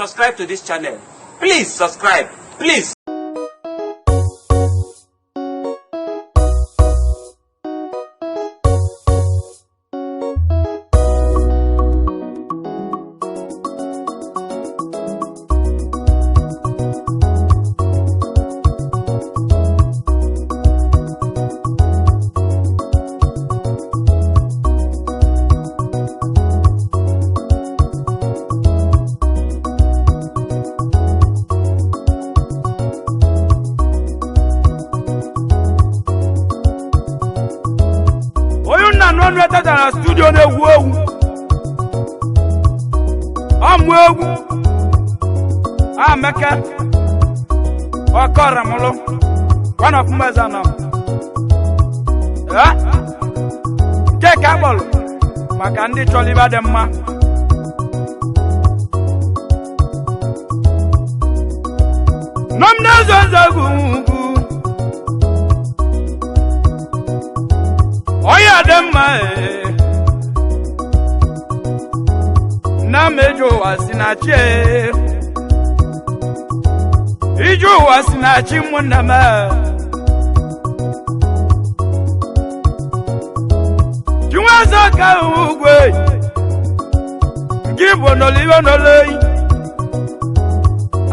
subscribe to this channel. Please subscribe. Please. Studio na ewu amwewu ameke okaramulo one of mazana ke kabolo maka ndi choliba dem ma nomna zozagu oya dem ma na mejo wasinache ijo wasinachi munama juwaza ka ugwe gibo no liwo no lei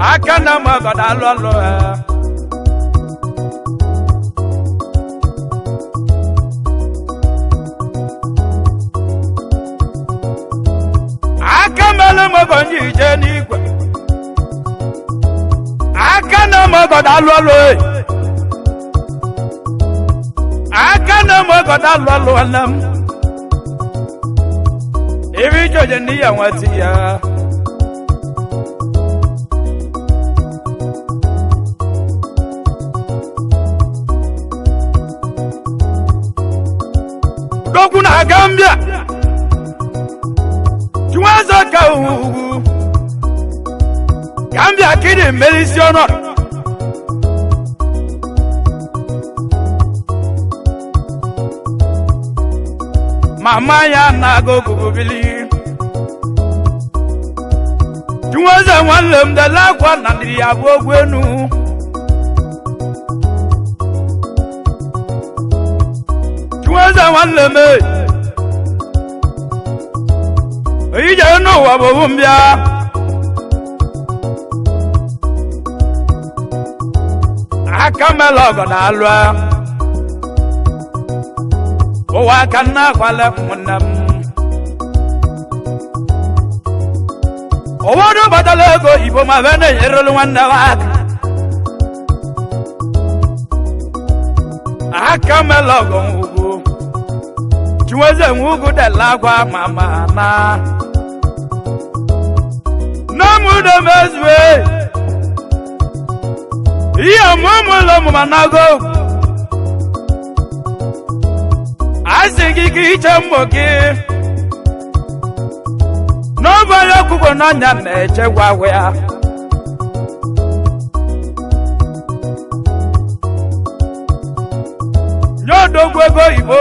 akana magada lolo akamele mogonji jeni gwe akana mogoda lolo akana mogoda lolo nam ibi joje ni awati ya dokuna Gambia Juwaza ka ugu Gambia kidi melisiono Mama ya nago gugubili Juwaza wanlem de la kwa nandiri abogwenu Juwaza wanleme Ije no wabumbia Akamelo godalwa O wakana kwale munam O wodo badalego ibo mavene yerolu wanda wak Akamelo gongu Juwaze ngugu de lagwa mama na Namuda mezwe Iya mumulo mumanago Asigi kichemboki Nobaya kuko nanya neche wawea Nyodo gwego ibo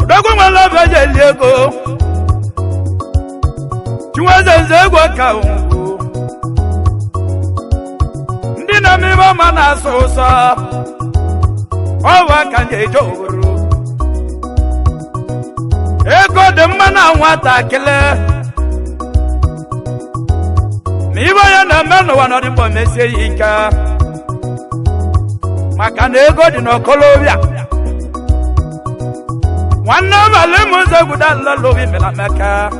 Dogo mwala veje liego Juwaze zegwa kaungu Ndina miwa mana sosa Owa kanje jowuru Ego de mana wata kile Miwa ya na meno wanodimbo mese yika Makane ego dino kolobia Wana vale muze gudala lobi mela meka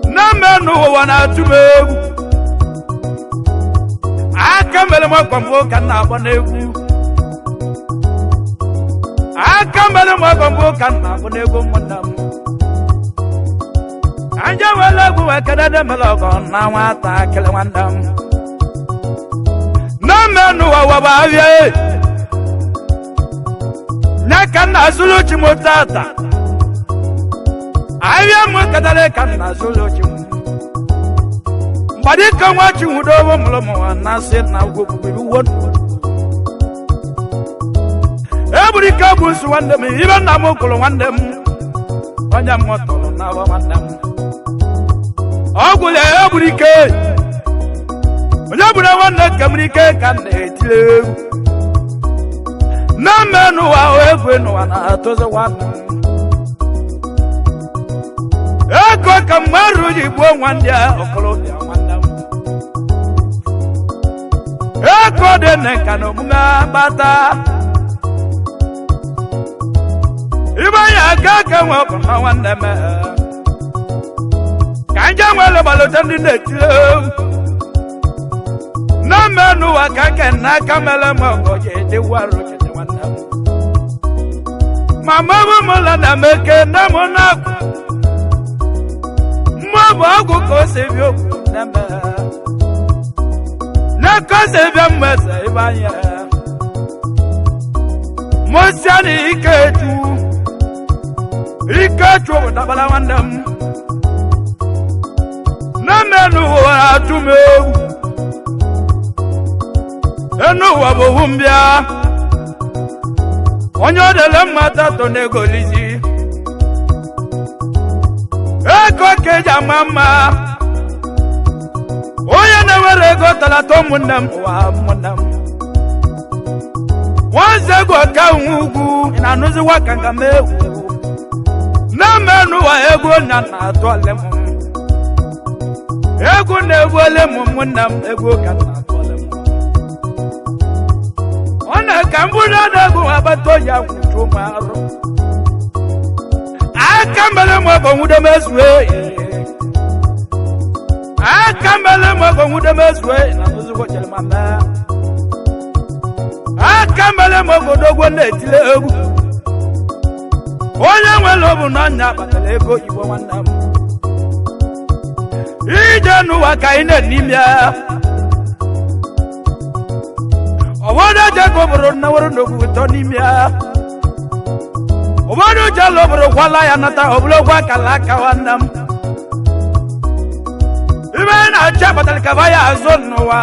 Namenu wana tumegu Akambele mwa kwambo kana abonegu Akambele mwa kwambo kana abonegu mwandamu Anja wala guwa kadada melogo na wata kele wandamu Namenu wabavye Nakana zulu chimotata Aya mwakadale kana zulu chimu Badika wachi udobo mlomo wanase na ugobubiru wonu Eburi kabusu wandem Iba namokolo wandem onye mọtọrọ na nwanne m ọgwụle egburu ike onye bụrụ nwanne nke m ike ka m na-etile egwu na mmenụ ụwa egwu n'ụwa na-atụzi nwanne m ego ka mmadụ ji gbuo nwanne ya okorobịa nwanne m ego dị na nka na omume gbata ibe ya aka ka nwe bụ na nwanne m ka nje nwere gbalụta ndị na-etile na mmenụ ụwa ka nke n'aka mere m ọgọji edịwarụ chete nwanne m ma mabụ m ụlọ na meke na mụ na-akwụ mmụọ bụ ọgwụ ka o si bịa okwu na-eme n'aka o si bịa mmeze ibe anya mụsịa na ike chu bụ dabara nwanne m na mmenụ ụwa atụ m egwu enu ụwa bụ owu mbịa onye ọ dịle mmata tọ n'egolizi ego ka eji ama mma onye na-ewere ego talata ụmụnne m ụwa ụmụnne m nwanze ego ka nwe ugwu ị na-anụziwa ka nga m egwu na mmenụ ụwa ego nya na-atụ ole m ego na-egwu ole m ụmụnne m ego ka na-atụ ole m ọ na-ka mbụrụ na-egwu agbata oyi akwụchu ụmụ arụ aka mere m ọgọ nwude mezue aka mere m ọgọ nwude mezue na nzugbo chere mama aka mere m ogodogwo na-etile egwu onye nwere obu na ọnya kpatara ego igbo nwanne m ije n'ụwa ka anyị na-enime ya obodo jego bụrụ na were n'ogwu ụtọ n'ime ya obodo jelo bụrụ gwala ya nata obulogwu akala aka nwanne m ibe na-acha kpatara kaba ya azụ n'ụwa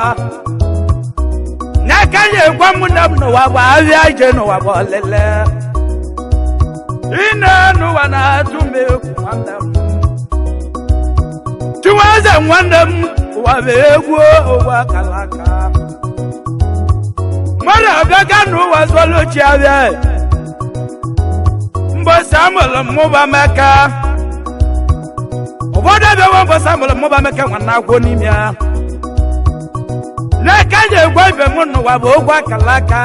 n'aka ya egwa ụmụnne m n'ụwa bụ ahịa ije n'ụwa bụ olele ine n'ụwa na-atụ m egwu nwanne m chiwaze nwanne m ụwa bụ egwu ụwa akala aka mmadụ abịaga n'ụwa zụọla ochi abịa mbọsị amụrụ mmụba meka obodo abịawa mbọsị amụrụ mmụba meka nwanne agwọ n'ime ya n'aka ji egwa ibe m n'ụwa bụ ogwe akala aka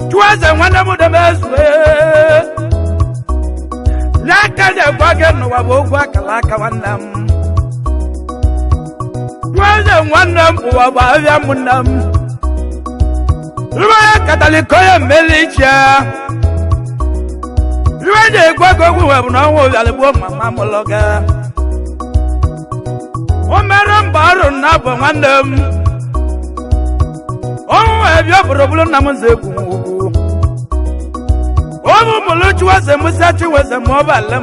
chụeze nwanne m demezue n'aka ji egwa gị n'ụwa bụ ogwe akala aka nwanne m chụeze nwanne m ụwa bụ ahịa m nne m iwe ya kataliko ya mmeli iche iwe ji egwa gị ogwu webụ na ọnwa obiala gbuo mama mụlọ gị o mere mba ọrụ na abụ nwanne m ọnwa ebia bụrụbụrụ nna m nze egwu ugwu obu mụlụ chiweze mụsịa chiweze ma ọbalị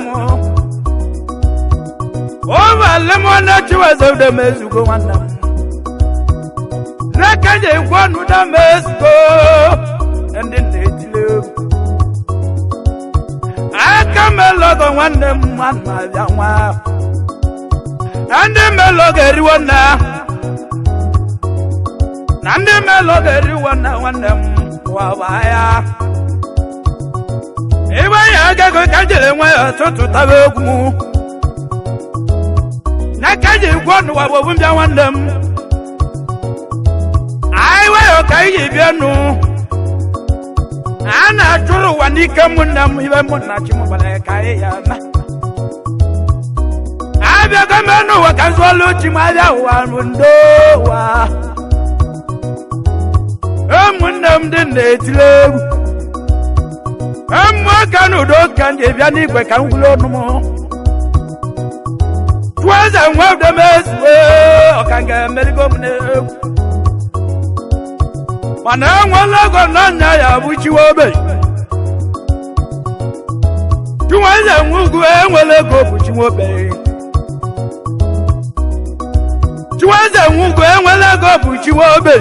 m na chiweze ude m ezugo nwanne m n'aka ji egwu ọnụ da m ezugo ndị na-etile egwu aka melọgọ nwanne m nwanne abịa nwa ndị melọgọ eriwo na ndị melọgọ eriwo na nwanne m waba ya ibe ya agago ka jere nwe ọtụtụ taba egwu n'aka ji egwu ọnụ waba obu mbịa nwanne m aiwe yo ka iyi bịa nụ a na-achụrụ ụwa n'ike ụmụnne m ibe mụ na chi m gbara ka anyị ya na abịago m n'ụwa ka nzụọlụ chi m abịa ụwa bụ ndo ụwa ụmụnne m ndị na-etile egwu mmụọ ka n'udo ka m ji bịa n'igwe ka m gwụrụ ọnụ m tụọ eze nwa ude m ezue ọka ga-emerigo m n'egwu mana enwela ego n'anya ya bụ chiwa obe chiwa eze nwe ugwu enwela ego bụ chiwa obe chiwa eze nwe ugwu enwela ego bụ chiwa obe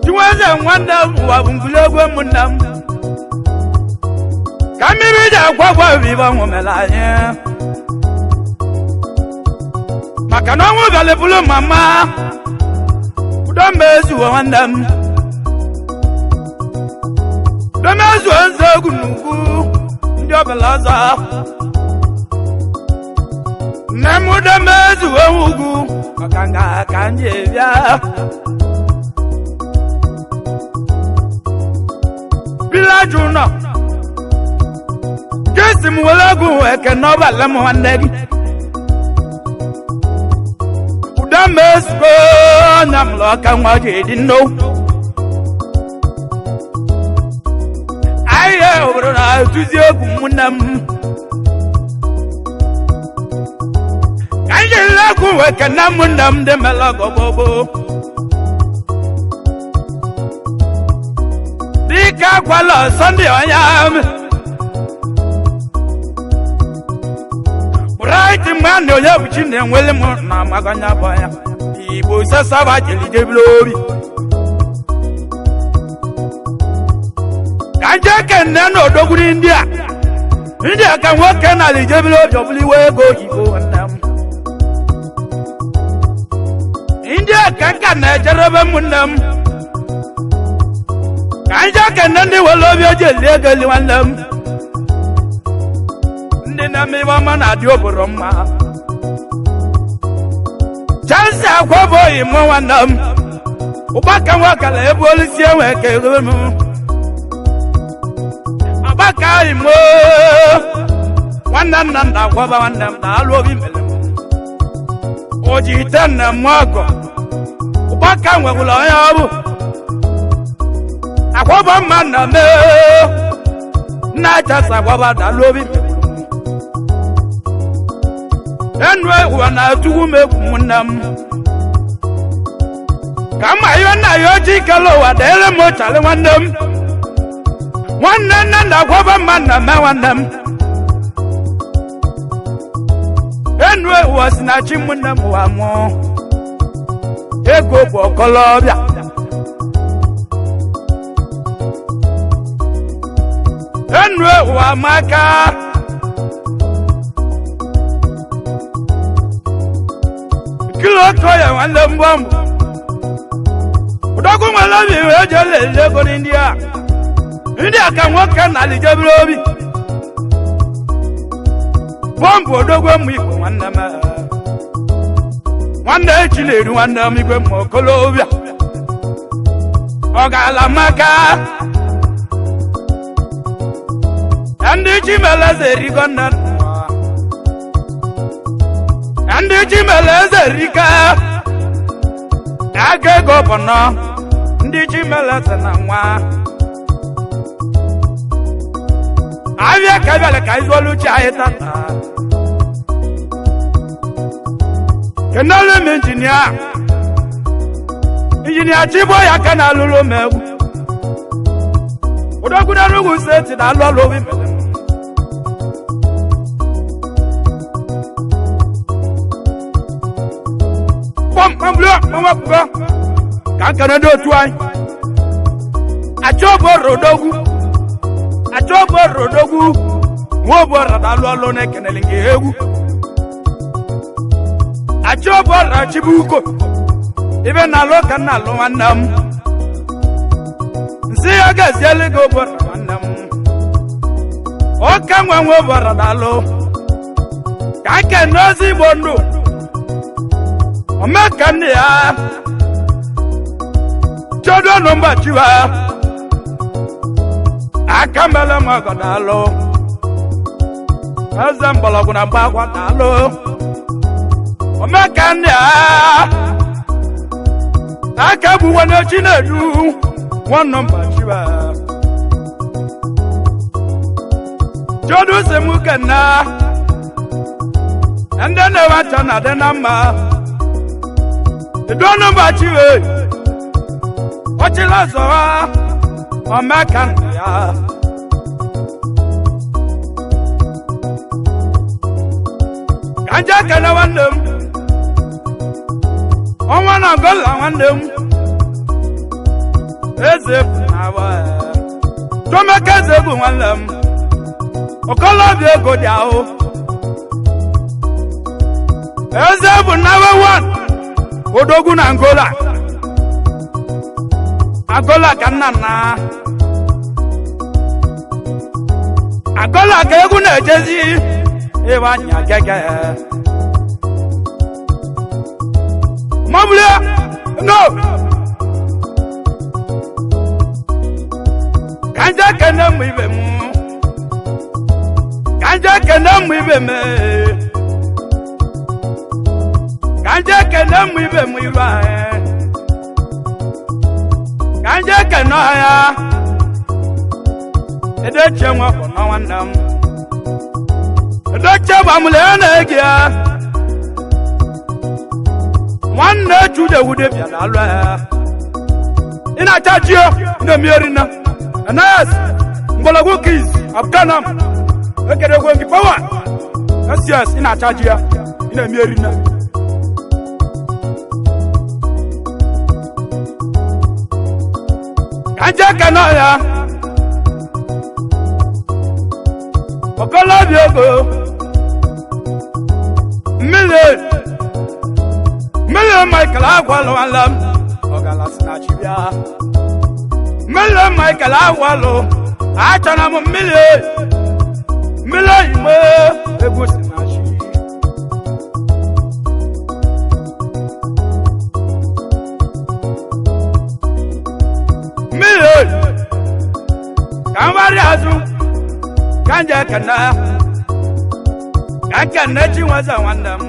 chiwa eze nwanne m ụwa bụ ngwụlegwu ụmụnne m mmiri ji agwagwa viva nwụmela anyị maka na ọnwụ galibulu mama udo mezuo nwanne m udo mezuo nze egwu n'ugwu ndị ọbụla ọzọ nne m udo mezuo ugwu maka nga ka ndị bịa bilaju nọ jesi m were egwu eke n'ọbala m nwanne gị udo mezuo nya m lọka nwa ji edi nno ahịa obodo na-atụzi egwu nne m ka anyị jiri egwu eke na m nne m ndị mela gọgbogbo dịka akwala sọnde ọnya m right man onye bụ chi na-enwele m na amaganya bụ ya igbo sasaba jelidebere obi ka nje kenne na odogwuri ndị a ka nwoke na alijebere obi ọbụla iwe ego oyibo nwanne m ndị a ka nka na-ejerebe m nne m ka nje kenne ndị were obi oji eli ego eli nwanne m ndị na-eme ibe ọma na-adị obodo mma chansi agwa bụ oyi mụ nwanne m ụgbaka nwakala ebe olisi enwe ka egobe m agbaka imo nwanne nna nna agwaba nwanne m na alụ obi mere m o ji ite nne m ọgọ ụgbaka nwegwụla onye ọ bụ agwaba mma nna m nna achasa agwaba na alụ obi mere enu ewu na-atụgwu m egwu nwanne m ka mma ihe nna ya ojii kele ụwa dịrị m ụchalị nwanne m nwanne nne na agwaba mma nna m nwanne m enu ewu si na chi nwanne m ụwa mụọ ego bụ ọkọlọbịa enu ewu amaka kilo ko ya nwanne m bọmbụ ụdọkụ nwere obi wee je lele ego ndị a ka nwoke na alijebere obi bọmbụ odogwe m igwe nwanne m nwanne echi na-eri nwanne m igwe m okolobịa ọ ga-ala maka ndị chi meleze erigo nne ndị chi meleze erika aga ego bọnọ ndị chi meleze na nwa abịa ka bịara ka izolu chi anyị tata kenelu m injinia chibo ya ka na alụlụ m egwu ụdọkwụdara ugwu steeti na alụ ọlụ obi mere mgbụrụ ka nkene ndị otu anyị achọbụ rodogwu nwa obodo alụ ọlụ na-ekenele nke egwu achọbụ chibuko ibe na alụ ka nna alụ nwanne m nsị ya ga-eziele gị obodo nwanne m ọka nwa obodo alụ ka nkene ozi igbo ndụ omeka nne ya chodo nọmba chiwa aka mele m ọgọ daalụ eze mgbọrọgwụ na mgba akwa daalụ omeka nne ya aka bụ nwanne chinedu nwa nọmba chiwa chodo semukenna ndị na-ewacha na dị na mma idono bachiwe ochila zowa omeka ya kanja kana wandem onwa na gola wandem eze nawa tomeka zebu wandem okolobịa ego dị ahụ eze bụ number one odogwu na Angola ka nna Angola ka egwu na-ejezi ebe anya gege mọbụlịa no kanja kene mụ ibe mụ kanja kene mụ ibe me kanja kene mụ ibe mụ ibe ahụ kanja kene ya edeche nwa bụ na nwanne m edeche gbamụle ya na-ege ya nwanne chude wude bịara alụ ya ị na-acha ji ya ị na-emieri na Anas mgbọlọgwụ kiz abkanam ekeregwe gị pawa yes ị na-acha ji ya ị na-emieri na kanja kene ya okolobịa ego mmiri Michael agwalụ ala m ọgalasi na chibịa mmiri Michael agwalụ achọrọ m mmiri oyimo egwu si na chi mmiri ka m gbarị azụ kanja kana chinwaza nwanne m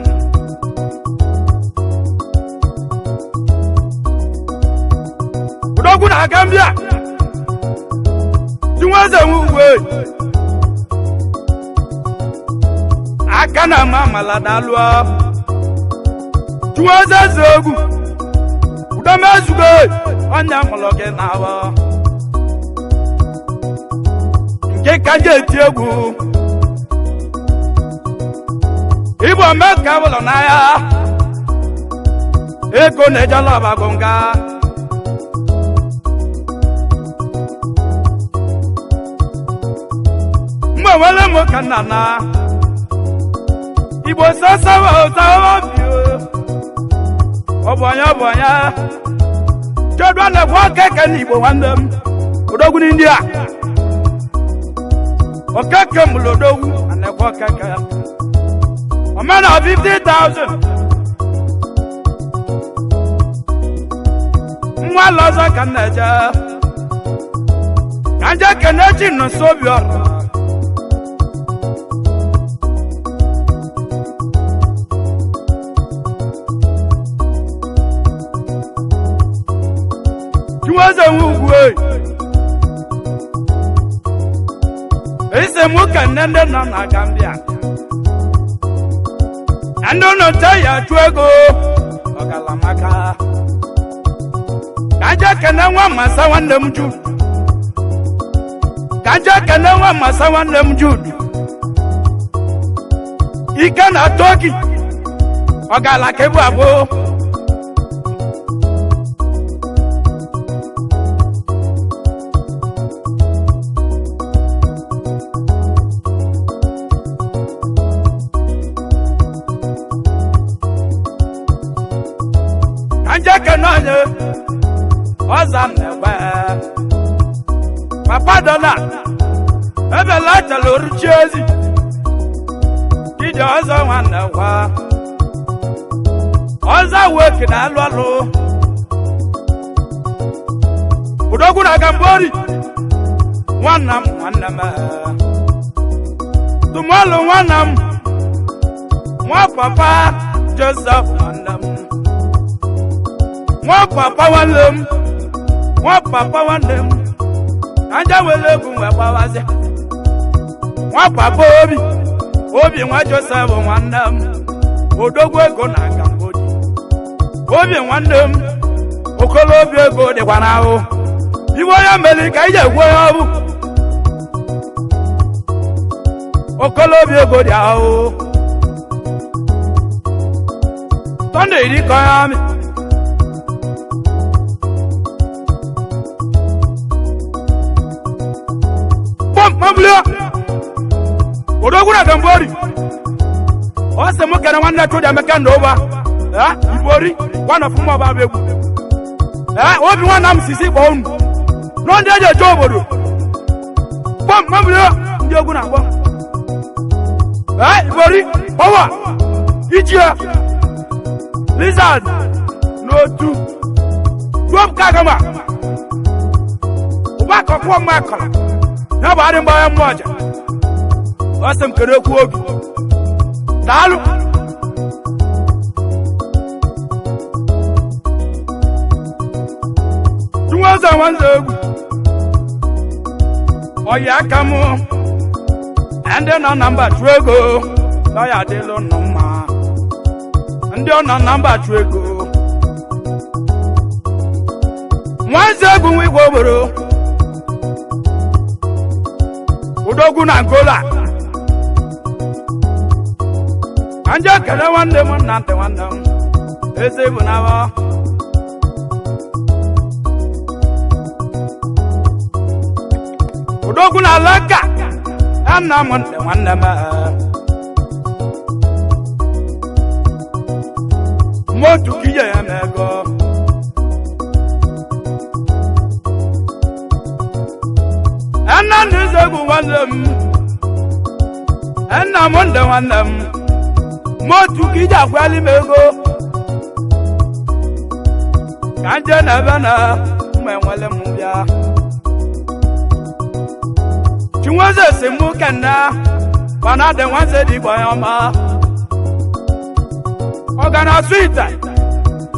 udogwu na Gambia chinwaza nwugwe aka na mamala dalụọ chinwaza zogwu udomezugo onye mụlụ gị na-awọ nke kanja eti egwu Igbo America bụlọ n'ahịa ego na-ejela ọbagonga mgbe nwere m ka nna na Igbo sasawa ụtaobio ọ bụ onye chedu a na-ekwe okeke na Igbo nwanne m odogwu ndị a okeke mụrụ odogwu a na-ekwe okeke a man of 50,000. Mwa lozo kaneja. Kanja kenechi no sobio. Tuwaze wugwe. Ise muka nende na Gambia. Ando no taya tuego ogalamaka kaja kana wa masa wande mju kaja kana wa masa wande mjudu ikana toki ogalake babo Kenanya Ozam nebe Papa Dona Ebe lata lori chezi Kide Oza wane wa Oza weki na alwalu Udogu na Gambori Wanam wanama Tumwalu wanam Mwa papa Joseph wanam Mwa papa wanam Mwa papa wanam Anja wele kumwe pawaze Mwa papa Obi mwa Joseph wanam Udogu ego na Gambori Obi wanam Okolo obi ego de kwanao Iwo ya melika ije gwo ya bu Okolo obi ego de awo Tonde iri kan ya mi Bom mablo odoguna gambori ose mukana wanda tuja mekando over ibori wana fuma ba begu obi wana msisi bo unu no ndeje jobodo bom mamlo ndi oguna bom ibori power ijia lizard no two drop kagama uba ko kwa makola na ba ri mba moja wasem kere ku obi dalu tuwaza wanzegu oya kamu ande na number twego na ya delo no ma ande na number twego wanzegu wi goboro odogu na Angola anja kala wande mon nante wandam ese bunawa odogu na laka anna mon wandama motu kiye amego anna nizegu wandam anna mon wandam motu kija kwali mego kanje na bana mwenwele mubya chiwaze semu kana bana de wanze di boyama ogana suita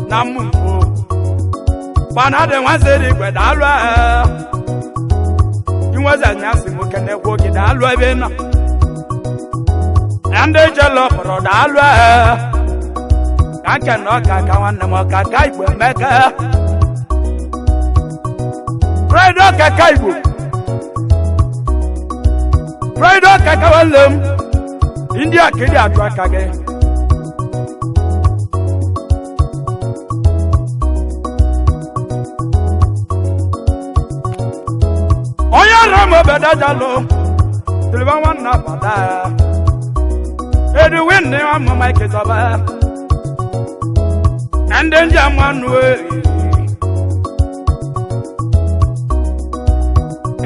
na mumbo bana de wanze di gwedalwa chiwaze nyasi mu kene ko gidalwa bena ande jalo pro dalwa kaka no kaka wanna mo kaka ibo meka Pride kaka ibo Pride kaka walem India kidi atwa kage Oya ramo beda jalo Tilba wanna pada Edu win ne am my kids over and then jam one way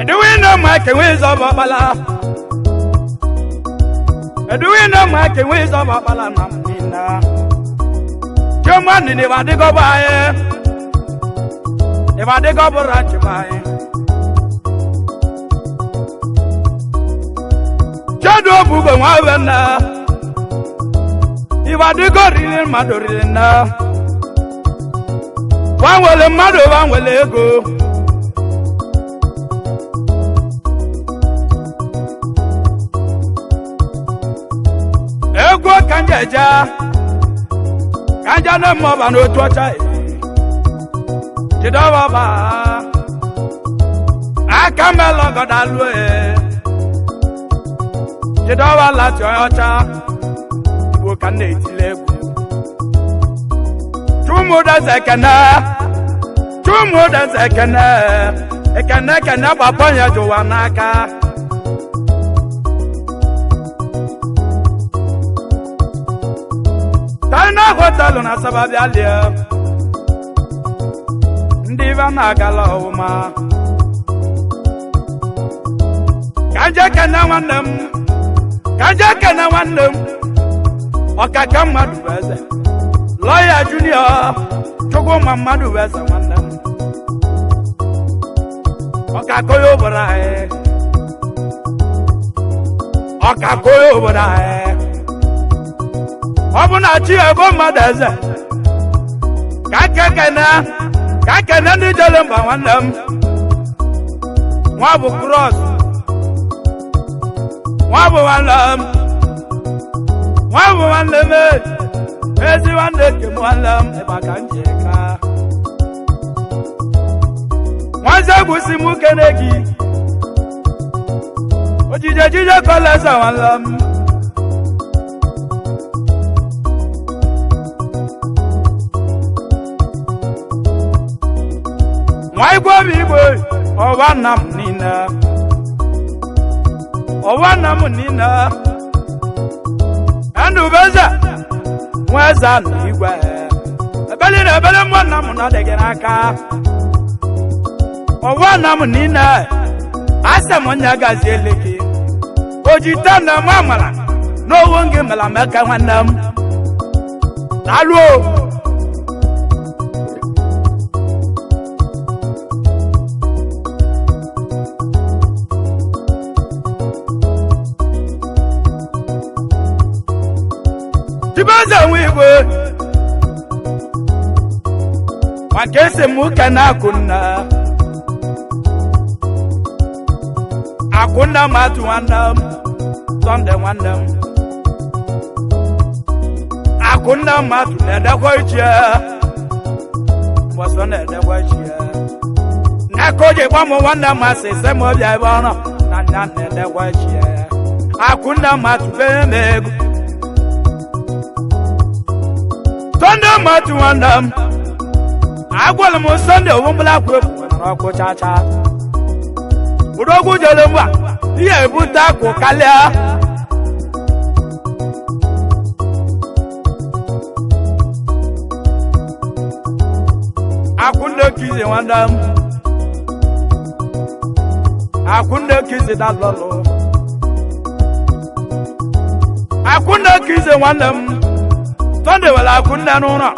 Edu win no my ways over bala Edu win no my ways over bala namina Joman ni va de go by Eva de go borach by Jado bugo wawena Iva de goril madorina One will a mother, one will go. Ego kanjaja Kanja no more no torture Jidawa ba Akamelo godalwe Jidawa la chocha Kaneti legu Tumuda zekana Ekana babanya jowanaka Taina hotel na sababi alia Ndiva na gala uma Kanja kana wandem Okaka madu weze Lawyer Junior Chogo mamadu weze wandam Okakoyo borae Okakoyo borae Obuna chiye bomba deze Kakena ni jelemba wandam Wabu cross Wabu wandam Wabu wandame Ezi wande kemwalam eba kanjeka Wanze gusimu kenegi Ojije kolesa walam Mwaigwa bibwe Owanam nina Sandu beza mweza n'igwe ebeli na ebele mwana m na dege n'aka ọwa na m niile asa m onye gazi eleke ojita na m amara n'owo ngị mela meka nwanne m alụ Tibaza wigwe Wakese muka na akuna matu wandam sonde wandam akuna matu neda kwachia wasone neda kwachia nakoje kwa mo wandam asese mo bia ibono na neda kwachia akuna matu bemegu sonde matu wandam agwala mo sonde obumbla kwe ko chacha Udogu jolomwa iye buta ko kalea Akunde kize wandam Akunde kize dalolo Akunde kize wandam Tonde wala akunde nuna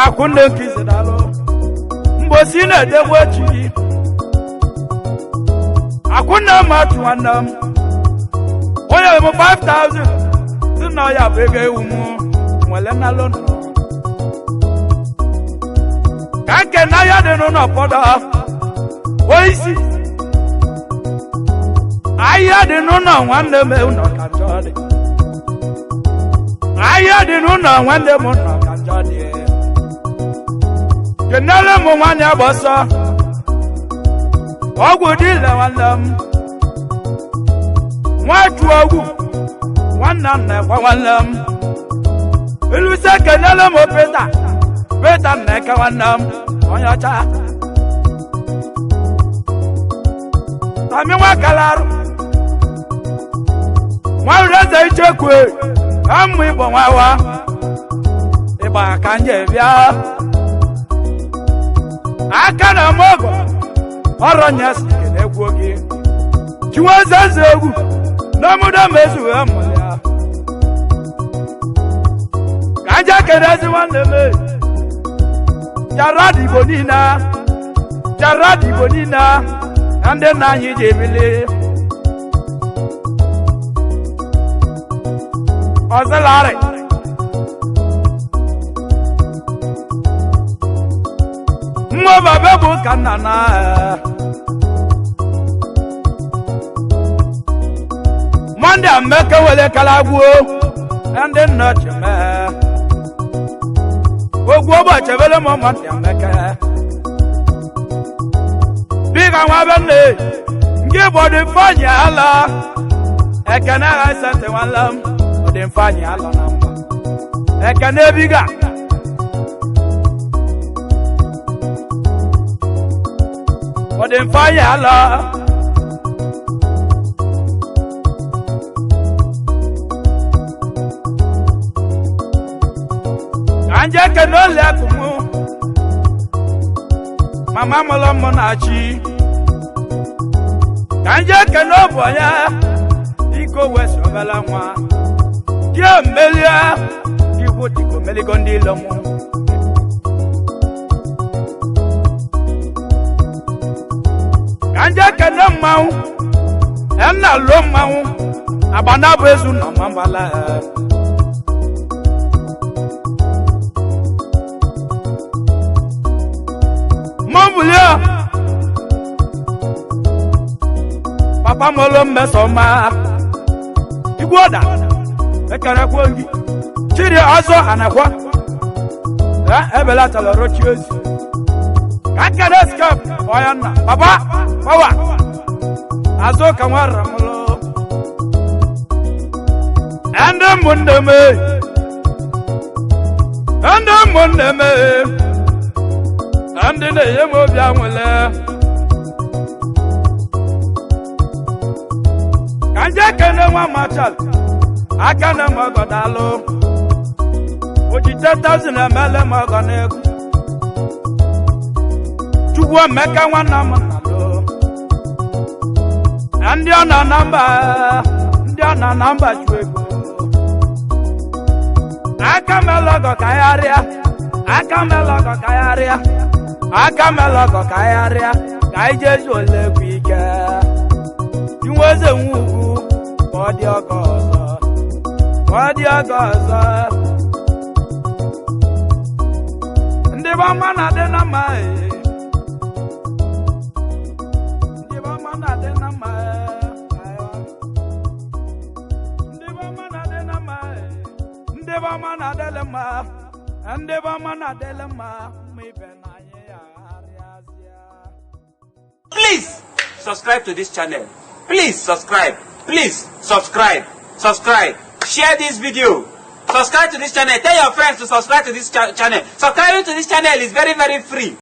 Akunde kize dalo Mbosine degwachi Akuna matu wandam Oya mo 5,000 Sina ya bege umu Mwele na lono Kake na ya deno na poda Oisi Aya deno na wande me uno kanjade Aya deno na wande mo na kanjade Kenale mo wanya bosa Ogu dile wandam Watu ogu Wanane kwa wandam Iluse kenele mo peta Peta neka wandam Onyacha Tami wakalaru Mwalureza ichekwe Amu ibo wawa Iba kanje vya Akana mogo Oronyas kene gwogi Chiwaza zegu Namuda mezu amoya Kanja kenezi wandeme Jaradi bonina Ande nanyi jebile Ozelare Mwa babu kanana Mande ameka wele kalaguo Ande noche me Ogwo ba chebele mo mande ameka Biga wabene Nge body fanya ala Ekana asante walam Body fanya ala namba Ekane biga Body fanya ala Anje kenole akumu Mama molomo na chi Anje kenobo ya Iko weso bala nwa Dio melia Iko tiko meligondi lomo Anje kenomau Ena lomau Abana bezu na mambala Mambulia Papa molo mesoma Igwoda Ekara kwangi Chiri azo anakwa Ebela taloro chiezi Kakana skap Oyana Papa Pawa Azo kamara molo Ende mundeme Ande ne yemo bia nwele Kanje kene wa machal aka na mọgọ dalụ ojite 1000 emele mọgọ n'egwu Chukwu Emeka nwanna m nalụ ndị ọ nọ na mba chụ ego aka melọgọ kagharịa ka anyị jezu olekwu ike inwe eze nwe ugwu ka ọ dị ọgọ ọzọ ndị bụ ọma na-adị na mma ndị bụ ọma na-adị na mma ndị bụ ọma na-adị na mma ndị bụ ọma na-adịle mma ndị bụ ọma na-adịle mma ma ibe na anyị ya arịazịa. Please subscribe to this channel. Please subscribe. Please subscribe. Share this video. Subscribe to this channel. Tell your friends to subscribe to this channel. Subscribing to this channel is very, very free.